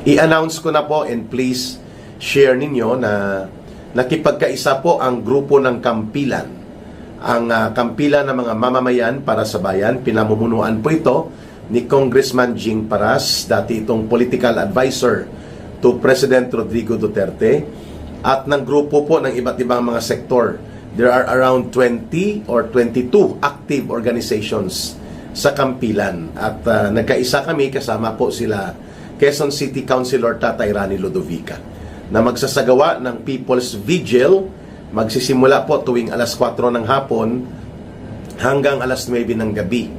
I-announce ko na po and please share ninyo na nakipagkaisa po ang grupo ng Kampilan. Ang Kampilan ng mga mamamayan para sa bayan, pinamumunuan po ito ni Congressman Jing Paras, dati itong political advisor to President Rodrigo Duterte, at ng grupo po ng iba't ibang mga sektor. There are around 20 or 22 active organizations sa Kampilan. At nagkaisa kami, kasama po sila Quezon City Councilor Tatay Rani Ludovica, na magsasagawa ng People's Vigil. Magsisimula po tuwing alas 4 ng hapon hanggang alas 9 ng gabi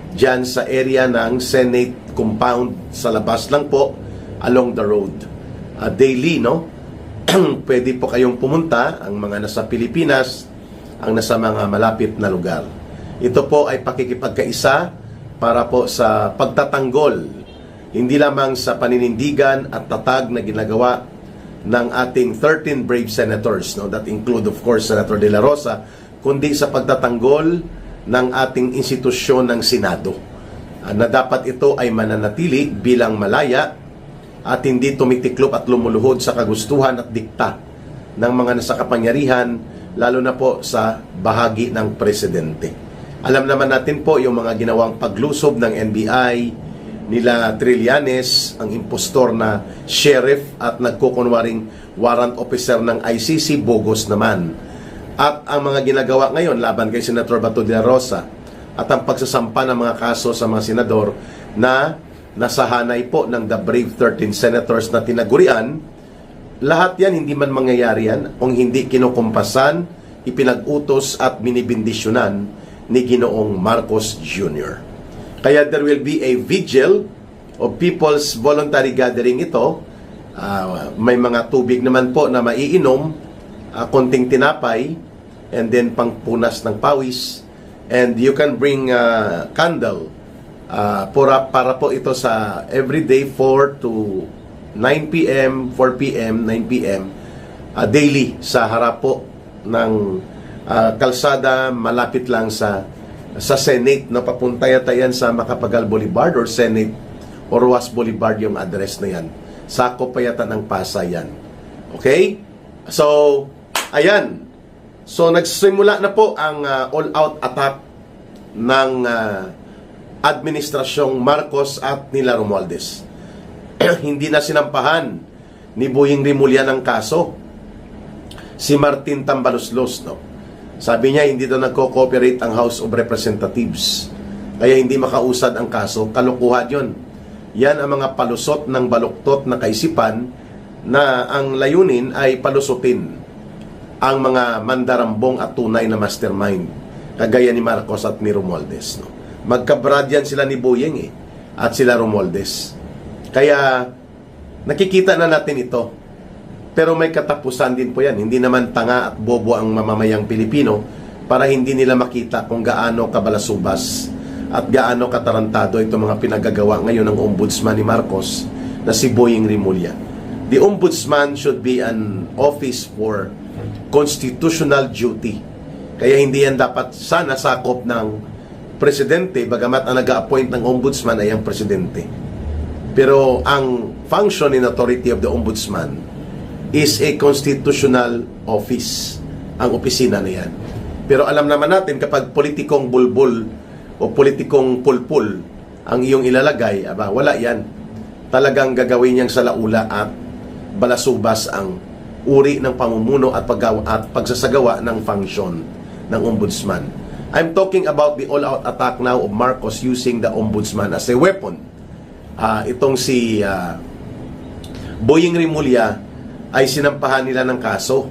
dyan sa area ng Senate Compound, sa labas lang po along the road. Daily, no? Pwede po kayong pumunta, ang mga nasa Pilipinas, ang nasa mga malapit na lugar. Ito po ay pakikipagkaisa para po sa pagtatanggol, hindi lamang sa paninindigan at tatag na ginagawa ng ating 13 brave senators, no? That include of course Senator De La Rosa, kundi sa pagtatanggol ng ating institusyon ng Senado, na dapat ito ay mananatili bilang malaya at hindi tumitiklop at lumuluhod sa kagustuhan at dikta ng mga nasa kapangyarihan, lalo na po sa bahagi ng presidente. Alam naman natin po yung mga ginawang paglusob ng NBI, nila Trillanes, ang impostor na sheriff at nagkukunwaring warrant officer ng ICC, bogus naman. At ang mga ginagawa ngayon laban kay Senator Bato de la Rosa at ang pagsasampa ng mga kaso sa mga senador na nasahanay po ng the brave 13 senators na tinagurian, lahat yan hindi man mangyayari yan kung hindi kinukumpasan, ipinag-utos at binibindisyonan ni Ginoong Marcos Jr. Kaya there will be a vigil of people's voluntary gathering ito. May mga tubig naman po na maiinom, konting tinapay, and then pangpunas ng pawis. And you can bring candle para po ito sa everyday 4 to 9 p.m., 4 p.m., 9 p.m. Daily sa harap po ng kalsada malapit lang sa Senate, na papunta yata yan sa Macapagal Boulevard or Senate or Roas Boulevard yung address na yan. Sakop pa yata ng Pasay yan. Okay? So, ayan. So, nagsimula na po ang all-out attack ng administrasyong Marcos at nila Romualdez. Hindi na sinampahan ni Boying Rimulya ng kaso si Martin Tambaloslos, no? Sabi niya, hindi daw nagko-cooperate ang House of Representatives, kaya hindi makausad ang kaso. Kalokohan yun. Yan ang mga palusot ng baluktot na kaisipan na ang layunin ay palusutin ang mga mandarambong at tunay na mastermind, kagaya ni Marcos at ni Romualdez, no? Magkabrad yan sila ni Boying at sila Romualdez. Kaya nakikita na natin ito. Pero may katapusan din po yan. Hindi naman tanga at bobo ang mamamayang Pilipino para hindi nila makita kung gaano kabalasubas at gaano katarantado itong mga pinagagawa ngayon ng ombudsman ni Marcos na si Boying Rimulya. The ombudsman should be an office for constitutional duty. Kaya hindi yan dapat sana sakop ng presidente, bagamat ang nag-a-appoint ng ombudsman ay ang presidente. Pero ang function and authority of the ombudsman is a constitutional office, ang opisina na yan. Pero alam naman natin, kapag politikong bulbul o politikong pulpul ang iyong ilalagay, wala yan. Talagang gagawin niyang salaula at balasubas ang uri ng pamumuno at pagsasagawa ng function ng ombudsman. I'm talking about the all-out attack now of Marcos using the ombudsman as a weapon. Itong si Boying Rimulya ay sinampahan nila ng kaso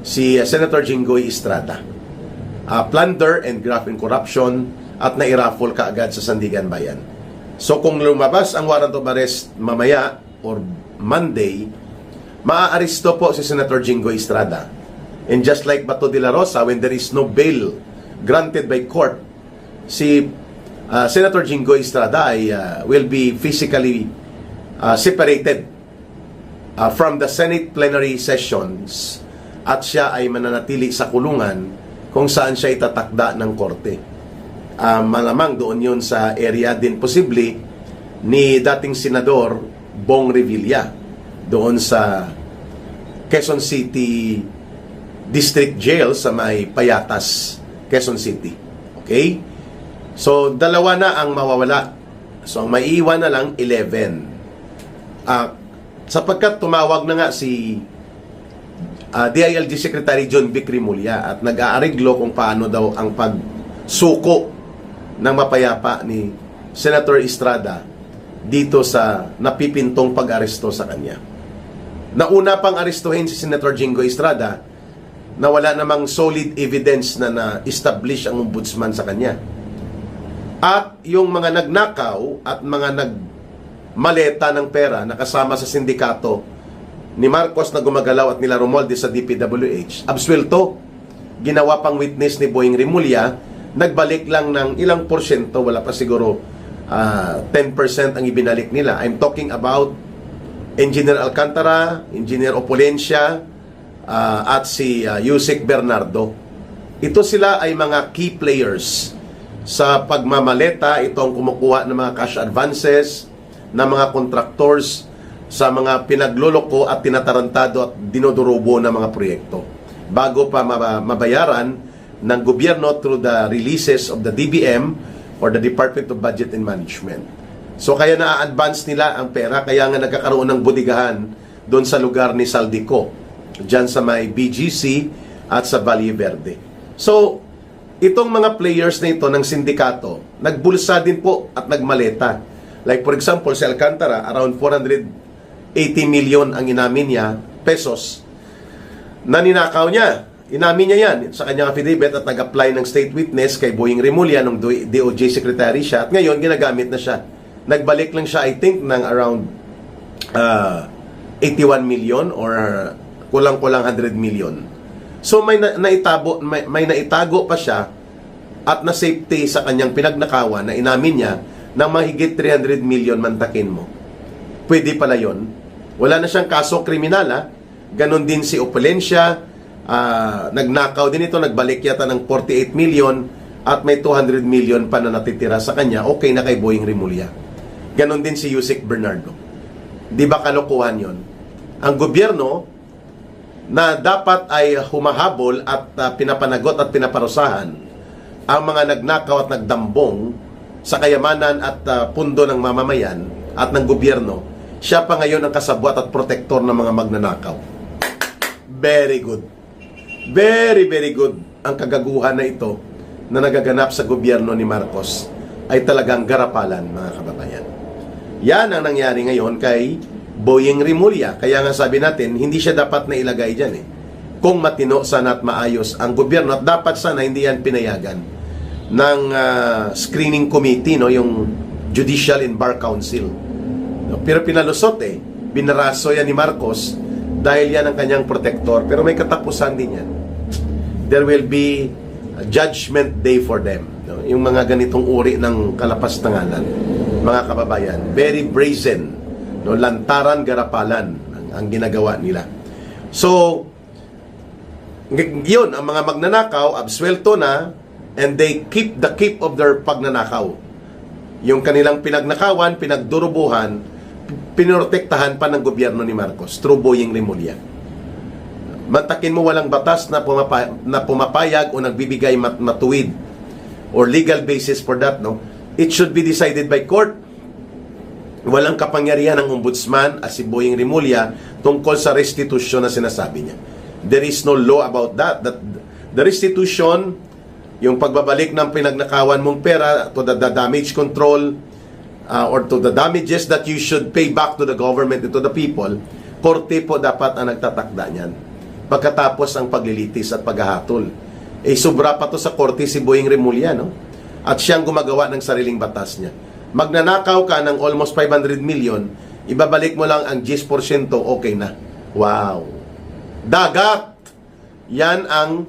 si Senator Jinggoy Estrada. Plunder and graft and corruption, at nairaffle kaagad sa Sandigan Bayan. So kung lumabas ang warrant of arrest mamaya or Monday, maaaresto po si Senator Jinggoy Estrada. And just like Bato de la Rosa, when there is no bail granted by court, si Senator Jinggoy Estrada will be physically separated from the Senate plenary sessions, at siya ay mananatili sa kulungan kung saan siya itatakda ng korte. Malamang doon yun sa area din posible ni dating senador Bong Revilla doon sa Quezon City District Jail sa may Payatas, Quezon City. Okay? So, dalawa na ang mawawala. So, ang maiiwan na lang, 11. Sapagkat tumawag na nga si DILG Secretary John Vic Rimulya at nag-aariglo kung paano daw ang pagsuko ng mapayapa ni Senator Estrada dito sa napipintong pag-aresto sa kanya. Nauna pang arestuhin si Senator Jingo Estrada na wala namang solid evidence na na-establish ang ombudsman sa kanya. At yung mga nagnakaw at mga nagmaleta ng pera na kasama sa sindikato ni Marcos na gumagalaw at nila Romualdez sa DPWH, absuelto. Ginawa pang witness ni Boying Rimulya, nagbalik lang ng ilang porsyento, wala pa siguro 10% ang ibinalik nila. I'm talking about Engineer Alcantara, Engineer Opulencia, at si Yusek Bernardo. Ito sila ay mga key players sa pagmamaleta, itong kumukuha ng mga cash advances ng mga contractors sa mga pinagluloko at tinatarantado at dinodurubo ng mga proyekto bago pa mabayaran ng gobyerno through the releases of the DBM or the Department of Budget and Management. So kaya na-advance nila ang pera, kaya nga nagkakaroon ng budigahan doon sa lugar ni Saldico, dyan sa may BGC at sa Valle Verde. So, itong mga players na ito ng sindikato, nagbulsa din po at nagmaleta. Like for example, si Alcantara, around 480 million ang inamin niya, pesos, na ninakaw niya. Inamin niya yan sa kanyang affidavit at nag-apply ng state witness kay Boying Rimulya nung DOJ secretary siya. At ngayon, ginagamit na siya. Nagbalik lang siya, I think, ng around 81 million or kulang-kulang 100 million. So may naitago pa siya at na safety sa kanyang pinagnakawan na inamin niya na mahigit 300 million mantakin mo. Pwede pala yon. Wala na siyang kaso kriminal. Ganon din si Opulencia, nagnakaw din ito, nagbalik yata ng 48 million at may 200 million pa na natitira sa kanya. Okay na kay Boying Rimulya. Ganon din si Yusek Bernardo. Di ba kalokohan yon? Ang gobyerno na dapat ay humahabol at pinapanagot at pinaparusahan ang mga nagnakaw at nagdambong sa kayamanan at pundo ng mamamayan at ng gobyerno, siya pa ngayon ang kasabwat at protektor ng mga magnanakaw. Very good. Very, very good. Ang kagaguhan na ito na nagaganap sa gobyerno ni Marcos ay talagang garapalan, mga kababayan. Yan ang nangyari ngayon kay Boying Rimulya. Kaya nga sabi natin, hindi siya dapat na ilagay dyan Kung matino sana at maayos ang gobyerno, at dapat sana hindi yan pinayagan ng screening committee, yung Judicial and Bar Council. Pero pinalusot binaraso yan ni Marcos dahil yan ang kanyang protector. Pero may katapusan din yan. There will be a judgment day for them. Yung mga ganitong uri ng kalapastanganan, mga kababayan, very brazen. Lantaran, garapalan ang ginagawa nila. So, yun, ang mga magnanakaw, absuelto na, and they keep the keep of their pagnanakaw. Yung kanilang pinagnakawan, pinagdurubuhan, pinorotektahan pa ng gobyerno ni Marcos through Boying Rimulya. Mantakin mo walang batas na pumapayag o nagbibigay matuwid or legal basis for that, it should be decided by court. Walang kapangyarihan ng ombudsman as si Boying Rimulya tungkol sa restitution na sinasabi niya. There is no law about that. The restitution, yung pagbabalik ng pinagnakawan mong pera to the damage control or to the damages that you should pay back to the government and to the people, korte po dapat ang nagtatakda niyan. Pagkatapos ang paglilitis at paghahatol. Sobra pa to sa korte si Boying Rimulya, At siyang gumagawa ng sariling batas niya. Magnanakaw ka ng almost 500 million, ibabalik mo lang ang 10%, okay na. Wow! Dagat! Yan ang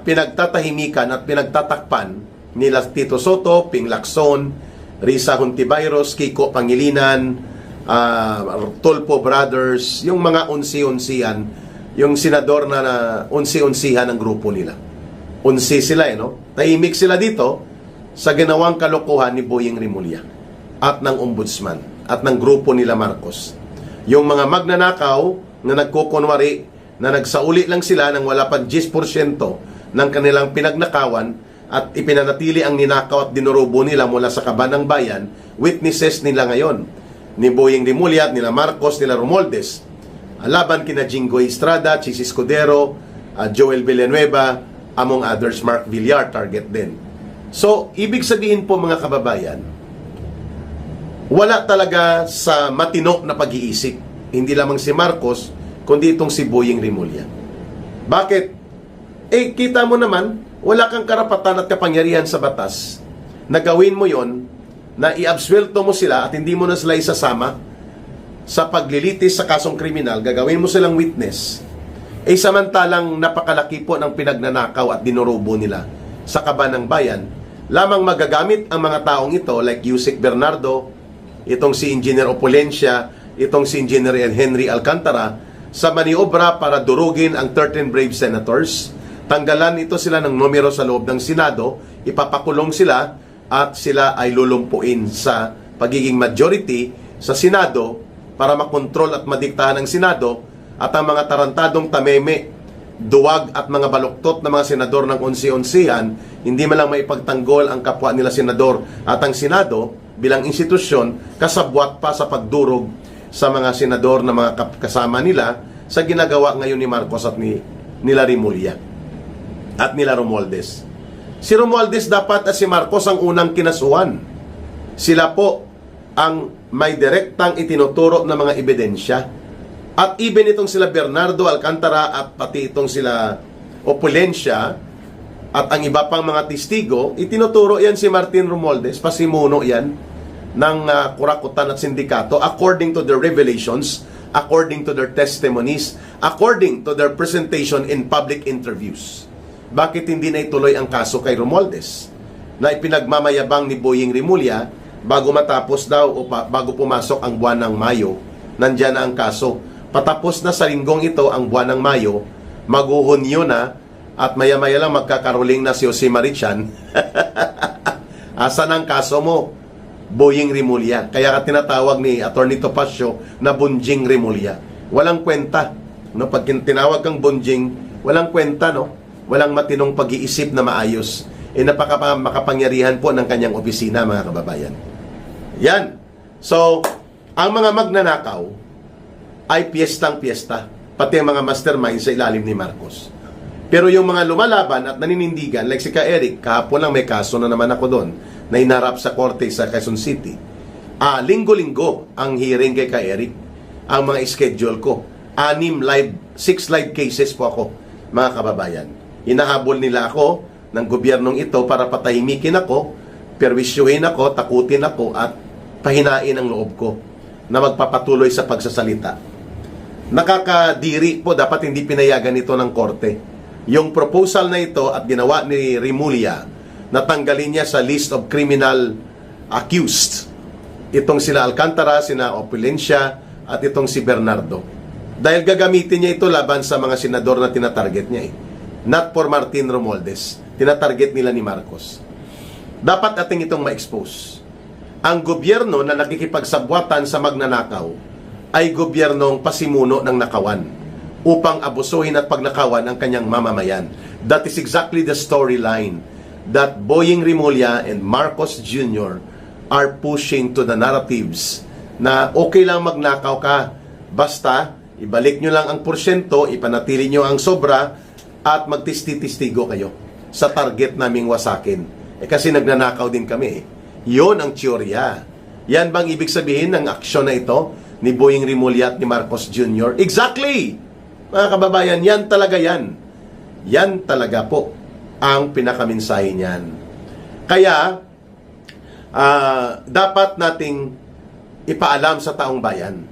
pinagtatahimikan at pinagtatakpan nila Tito Soto, Ping Lacson, Risa Hontiveros, Kiko Pangilinan, Tulfo Brothers, yung mga unsi-unsihan, yung senador na unsi-unsihan ng grupo nila. Unsi sila, Tahimik sila dito sa ginawang kalokohan ni Boying Rimulya at ng ombudsman. at ng grupo nila Marcos. Yung mga magnanakaw na nagkukunwari na nagsauli lang sila ng wala pang 10% ng kanilang pinagnakawan at ipinanatili ang ninakaw at dinurubo nila mula sa kaban ng bayan, witnesses nila ngayon. Ni Boying Rimulya, nila Marcos, nila Romualdez. Laban kina Jinggoy Estrada, Chis Escudero, Joel Villanueva, among others, Mark Villar, target din. So, ibig sabihin po mga kababayan, wala talaga sa matino na pag-iisip. Hindi lamang si Marcos, kundi itong si Boying Rimulya. Bakit? Kita mo naman, wala kang karapatan at kapangyarihan sa batas na gawin mo yon, na i-absuelto mo sila at hindi mo na sila isasama sa paglilitis sa kasong kriminal, gagawin mo silang witness. Samantalang napakalaki po ng pinagnanakaw at dinurubo nila sa kaban ng bayan, lamang magagamit ang mga taong ito like Yusek Bernardo, itong si Engineer Opulencia, itong si Engineer Henry Alcantara, sa maniobra para durugin ang 13 brave senators. Tanggalan ito sila ng numero sa loob ng Senado, ipapakulong sila at sila ay lulumpuin sa pagiging majority sa Senado para makontrol at madiktahan ng Senado, at ang mga tarantadong tameme, duwag at mga baluktot na mga senador ng onsi-onsihan, hindi man lang maipagtanggol ang kapwa nila senador at ang Senado bilang institusyon, kasabwat pa sa pagdurog sa mga senador na mga kasama nila sa ginagawa ngayon ni Marcos at nila Rimulya at nila Romualdez. Si Romualdez dapat at si Marcos ang unang kinasuhan. Sila po ang may direktang itinuturo na mga ebidensya. At even itong sila Bernardo Alcantara at pati itong sila Opulencia at ang iba pang mga testigo, itinuturo yan si Martin Romualdez, pasimuno yan ng kurakutan at sindikato according to their revelations, according to their testimonies, according to their presentation in public interviews. Bakit hindi na ituloy ang kaso kay Romualdez na ipinagmamayabang ni Boying Rimulya bago matapos daw o bago pumasok ang buwan ng Mayo? Nandyan na ang kaso. Patapos na sa linggong ito ang buwan ng Mayo, maguhunyo na at maya-maya lang magkakaroling na si Jose Marichan. Asan ang kaso mo, Boying Rimulya? Kaya ka tinatawag ni Atty. Topacio na Bunjing Rimulya. Walang kwenta. No? Pag tinawag kang Bunjing, walang kwenta, no? Walang matinong pag-iisip na maayos. Makapangyarihan po ng kanyang opisina, mga kababayan. Yan. So, ang mga magnanakaw ay piyestang-piyesta. Pati ang mga mastermind sa ilalim ni Marcos. Pero yung mga lumalaban at naninindigan, like si Ka Eric, kahapon lang may kaso na naman ako doon, na inarap sa korte sa Quezon City. Linggo-linggo ang hearing kay Ka Eric. Ang mga schedule ko. 6 live cases po ako, mga kababayan. Hinahabol nila ako ng gobyernong ito para patahimikin ako, perwisyuhin ako, takutin ako, at pahinain ang loob ko na magpapatuloy sa pagsasalita. Nakakadiri po, dapat hindi pinayagan ito ng korte. Yung proposal na ito at ginawa ni Rimulya, natanggalin niya sa list of criminal accused. Itong sila Alcantara, sina Opulencia, at itong si Bernardo. Dahil gagamitin niya ito laban sa mga senador na tinatarget niya Not for Martin Romualdez. Tinatarget nila ni Marcos. Dapat ating itong ma-expose. Ang gobyerno na nakikipagsabwatan sa magnanakaw ay gobyernong pasimuno ng nakawan upang abusuhin at pagnakawan ang kanyang mamamayan. That is exactly the storyline that Boying Rimulya and Marcos Jr. are pushing to the narratives na okay lang magnakaw ka, basta ibalik nyo lang ang porsyento, ipanatili nyo ang sobra, at magtisti-tistigo kayo sa target naming wasakin. Kasi nagnanakaw din kami. Yon ang teorya. Yan bang ibig sabihin ng aksyon na ito ni Boying Rimulya at ni Marcos Jr.? Exactly! Mga kababayan, yan talaga yan. Yan talaga po ang pinakaminsahe niyan. Kaya, dapat nating ipaalam sa taong bayan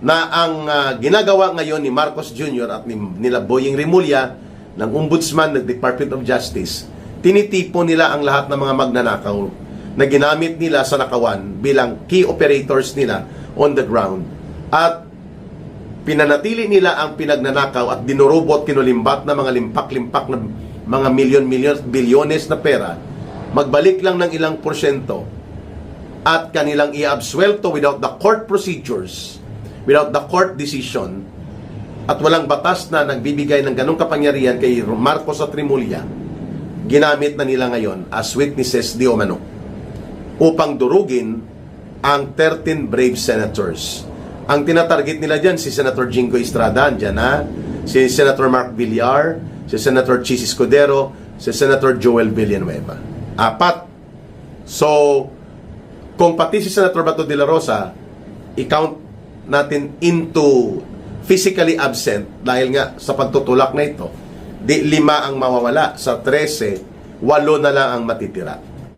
na ang ginagawa ngayon ni Marcos Jr. at nila Boying Rimulya ng Ombudsman ng Department of Justice, tinitipo nila ang lahat ng mga magnanakaw na ginamit nila sa nakawan bilang key operators nila on the ground. At pinanatili nila ang pinagnanakaw at dinurubot, kinulimbat na mga limpak-limpak na mga milyon-milyon, bilyones na pera, magbalik lang ng ilang porsyento at kanilang i-absuelto without the court procedures, without the court decision, at walang batas na nagbibigay ng ganong kapangyarihan kay Marcos at Rimulya, ginamit na nila ngayon as witnesses di umano upang durugin ang 13 brave senators. Ang tinatarget nila dyan, si Senator Jingo Estrada, dyan na, si Senator Mark Villar, si Senator Chis Escudero, si Senator Joel Villanueva. 4. So, kung pati si Senator Bato de la Rosa, i-count natin into physically absent dahil nga sa pagtutulak na ito, di 5 ang mawawala sa 13, 8 na lang ang matitira.